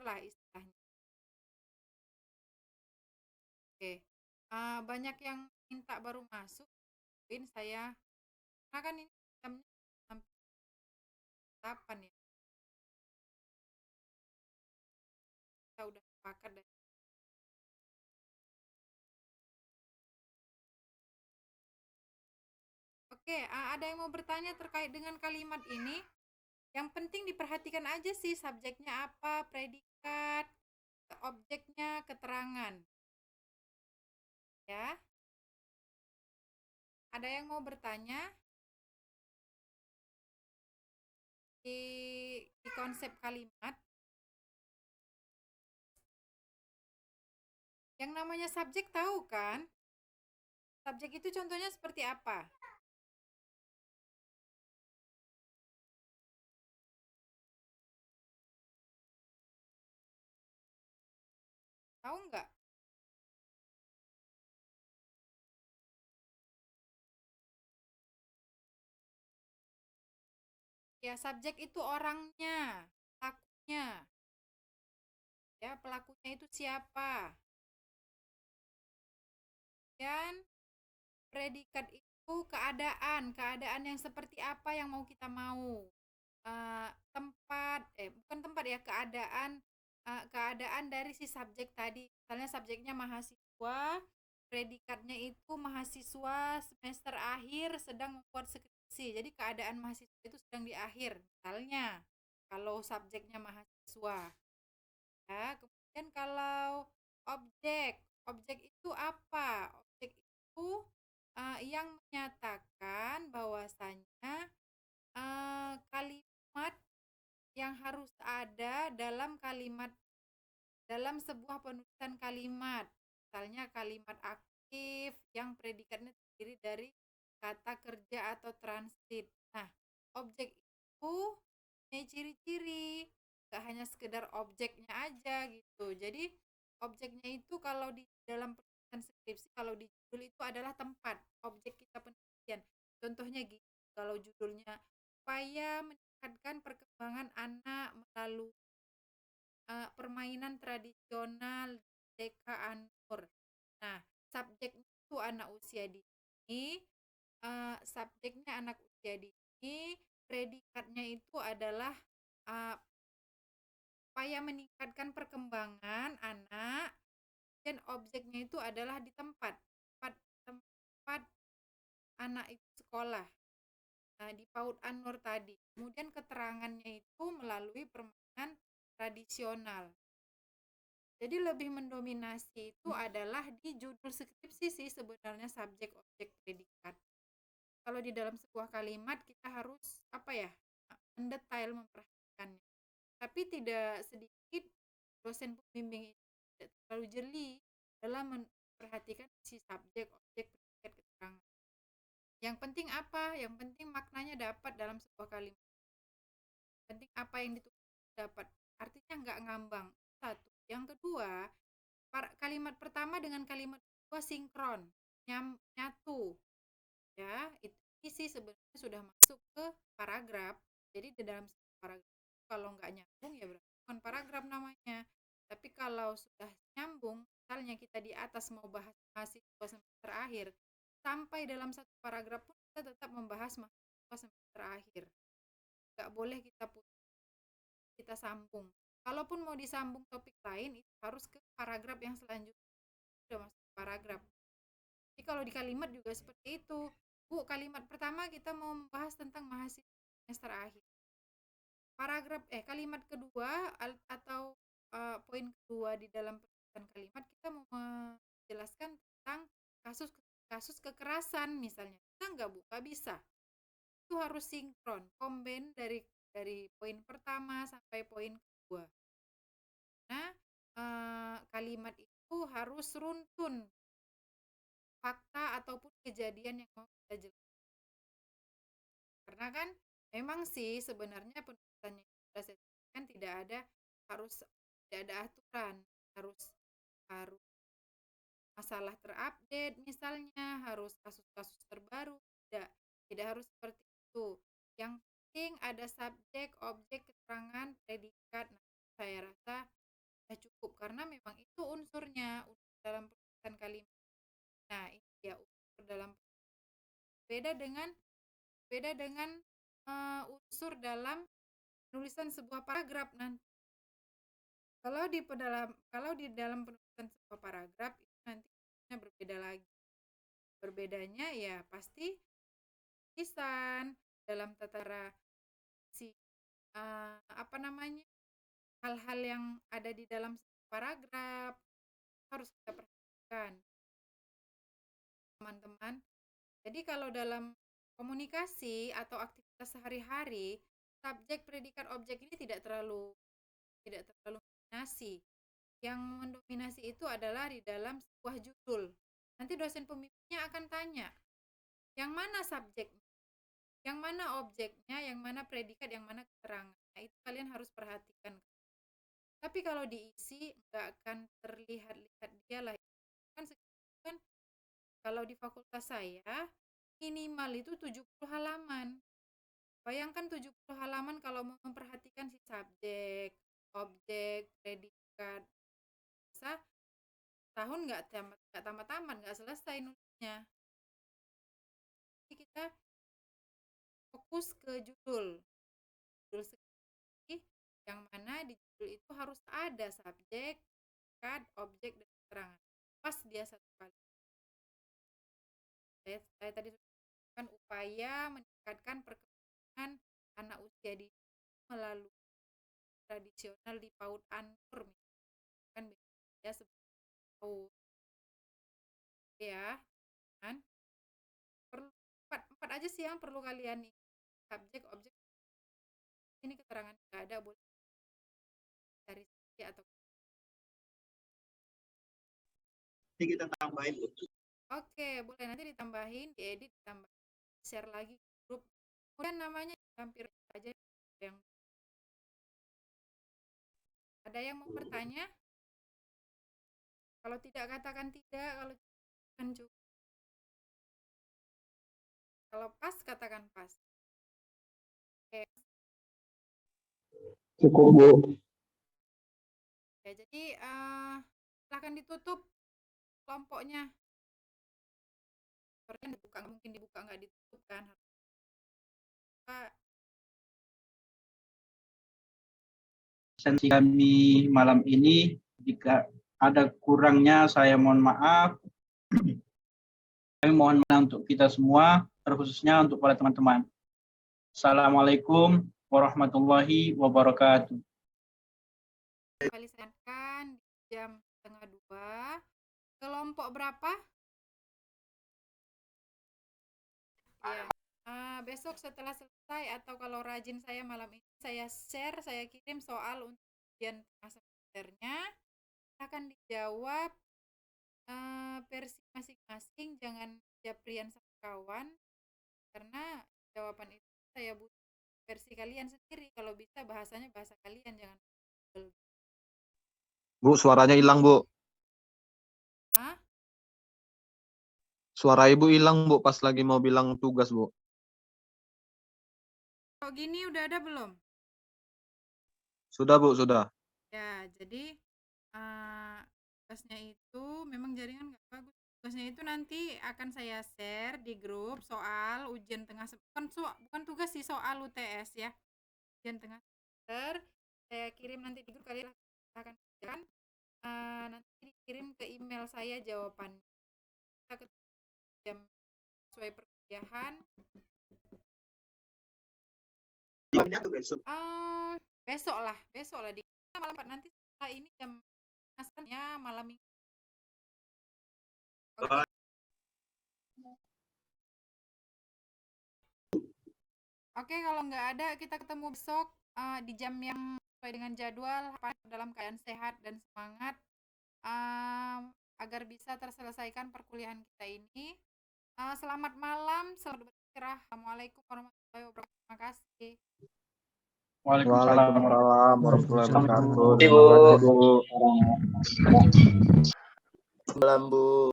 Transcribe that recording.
lah istilahnya. Oke. Banyak yang minta baru masuk, mungkin saya karena kan ini jamnya sampai 8 ya. Kita udah sepakat dan oke, ada yang mau bertanya terkait dengan kalimat ini? Yang penting diperhatikan aja sih subjeknya apa, predikat, objeknya, keterangan. Ya, ada yang mau bertanya di, di konsep kalimat? Yang namanya subjek tahu kan? Subjek itu contohnya seperti apa? Tahu nggak? Ya, subjek itu orangnya, pelakunya. Ya, pelakunya itu siapa? Dan predikat itu keadaan yang seperti apa yang mau kita mau. Bukan tempat ya, keadaan dari si subjek tadi. Misalnya subjeknya mahasiswa, predikatnya itu mahasiswa semester akhir sedang membuat skripsi. Jadi keadaan mahasiswa itu sedang di akhir. Misalnya kalau subjeknya mahasiswa. Ya, kemudian kalau objek, objek itu apa? Objek itu yang menyatakan bahwasanya kalimat yang harus ada dalam sebuah penulisan kalimat. Misalnya kalimat aktif yang predikatnya terdiri dari kata kerja atau transit. Nah, objek itu punya ciri-ciri, gak hanya sekedar objeknya aja gitu. Jadi objeknya itu kalau di dalam penulisan skripsi, kalau di judul itu adalah tempat objek kita penelitian. Contohnya gitu, kalau judulnya upaya meningkatkan perkembangan anak melalui permainan tradisional Deka Anur. Nah, subjeknya itu anak usia dini, subjeknya anak usia dini, predikatnya itu adalah uh, upaya meningkatkan perkembangan anak, dan objeknya itu adalah di tempat anak itu sekolah. Nah, di PAUD Anur tadi. Kemudian keterangannya itu melalui permainan tradisional. Jadi lebih mendominasi itu adalah di judul skripsi sih sebenarnya subjek, objek, predikat. Kalau di dalam sebuah kalimat kita harus apa ya, mendetail memperhatikannya. Tapi tidak sedikit dosen pembimbing itu tidak terlalu jeli dalam memperhatikan si subjek, objek, predikat, keterangan. Yang penting apa? Yang penting maknanya dapat dalam sebuah kalimat. Yang penting apa yang ditulis dapat. Artinya nggak ngambang. Satu. Yang kedua, kalimat pertama dengan kalimat kedua sinkron, nyatu. Ya, ini sih sebenarnya sudah masuk ke paragraf. Jadi di dalam paragraf kalau nggak nyambung ya berarti bukan paragraf namanya. Tapi kalau sudah nyambung, misalnya kita di atas mau bahas mahasiswa semester akhir, sampai dalam satu paragraf pun kita tetap membahas mahasiswa semester akhir. Nggak boleh kita sambung. Kalaupun mau disambung topik lain, itu harus ke paragraf yang selanjutnya. Sudah masuk paragraf. Jadi kalau di kalimat juga seperti itu. Bu, kalimat pertama kita mau membahas tentang mahasiswa semester akhir. Kalimat kedua atau poin kedua di dalam penulisan kalimat kita mau menjelaskan tentang kasus kasus kekerasan misalnya. Bisa nggak Bu? Nggak bisa. Itu harus sinkron, combine dari poin pertama sampai poin kedua. Nah, kalimat itu harus runtun fakta ataupun kejadian yang mau kita jelaskan. Karena kan memang sih sebenarnya penulisannya kan harus tidak ada aturan, harus harus masalah terupdate misalnya, harus kasus-kasus terbaru, tidak harus seperti itu. Yang penting ada subjek, objek, keterangan, predikat. Nah, saya rasa karena memang itu unsurnya unsur dalam penulisan kalimat. Nah, ini dia unsur dalam beda dengan unsur dalam penulisan sebuah paragraf nanti. Kalau di dalam penulisan sebuah paragraf itu nanti berbeda lagi. Berbedanya ya pasti tulisan dalam tata si hal-hal yang ada di dalam paragraf harus kita perhatikan, teman-teman. Jadi kalau dalam komunikasi atau aktivitas sehari-hari, subjek, predikat, objek ini tidak terlalu dominasi. Yang mendominasi itu adalah di dalam sebuah judul. Nanti dosen pembimbingnya akan tanya, yang mana subjeknya, yang mana objeknya, yang mana predikat, yang mana keterangan. Nah, itu kalian harus perhatikan. Tapi kalau diisi nggak akan terlihat-lihat dia lah. Kan kalau di fakultas saya minimal itu 70 halaman. Bayangkan 70 halaman kalau mau memperhatikan si subjek, objek, predikat. Bisa tahun nggak tamat-tamat, nggak selesai nulisnya. Jadi kita fokus ke judul sendiri, yang mana di judul itu harus ada subjek, predikat, objek, dan keterangan. Pas dia satu kali. Saya tadi kan upaya meningkatkan perkembangan anak usia dini melalui tradisional di PAUD Anur, kan ya PAUD ya kan, perlu empat aja sih yang perlu kalian nih, subjek, objek, ini keterangan nggak ada, boleh cari atau ini kita tambahin. Oke, boleh nanti ditambahin, diedit, ditambah, share lagi ke grup. Kemudian namanya hampir aja yang ada yang mau bertanya. Kalau tidak katakan tidak, kalau kan cukup. Kalau pas katakan pas. Oke. Cukup, Bu. Ya, jadi silahkan ditutup kelompoknya. Soalnya dibuka, mungkin dibuka nggak ditutup kan. Sesi kami malam ini, jika ada kurangnya saya mohon maaf. Kami mohon maaf untuk kita semua, terkhususnya untuk para teman-teman. Assalamualaikum warahmatullahi wabarakatuh. Kali sayangkan di jam 1:30. Kelompok berapa? Ya. Besok setelah selesai atau kalau rajin saya malam ini saya share, saya kirim soal untuk ujian tengah semesternya, akan dijawab versi masing-masing, jangan japrian sama kawan, karena jawaban itu saya butuh versi kalian sendiri, kalau bisa bahasanya bahasa kalian, jangan Bu, suaranya hilang, Bu. Hah? Suara Ibu hilang, Bu, pas lagi mau bilang tugas, Bu. Kok gini udah ada belum? Sudah, Bu, sudah. Ya, jadi tugasnya itu memang jaringan nggak bagus. Tugasnya itu nanti akan saya share di grup soal ujian tengah bukan tugas sih, soal UTS ya. Ujian tengah semester saya kirim nanti di grup, kalian akan kerjakan. Nanti dikirim ke email saya jawabannya. Kita ke jam sesuai perkuliahan. Besok lah di malam nanti setelah ini jam ya malam minggu. Okay. Oke, kalau nggak ada kita ketemu besok di jam yang sesuai dengan jadwal, dalam keadaan sehat dan semangat agar bisa terselesaikan perkuliahan kita ini. Selamat malam, selamat beristirahat. Assalamualaikum warahmatullahi wabarakatuh. Terima kasih. Waalaikumsalam warahmatullahi wabarakatuh. Terima kasih, Bu. Salam, Bu.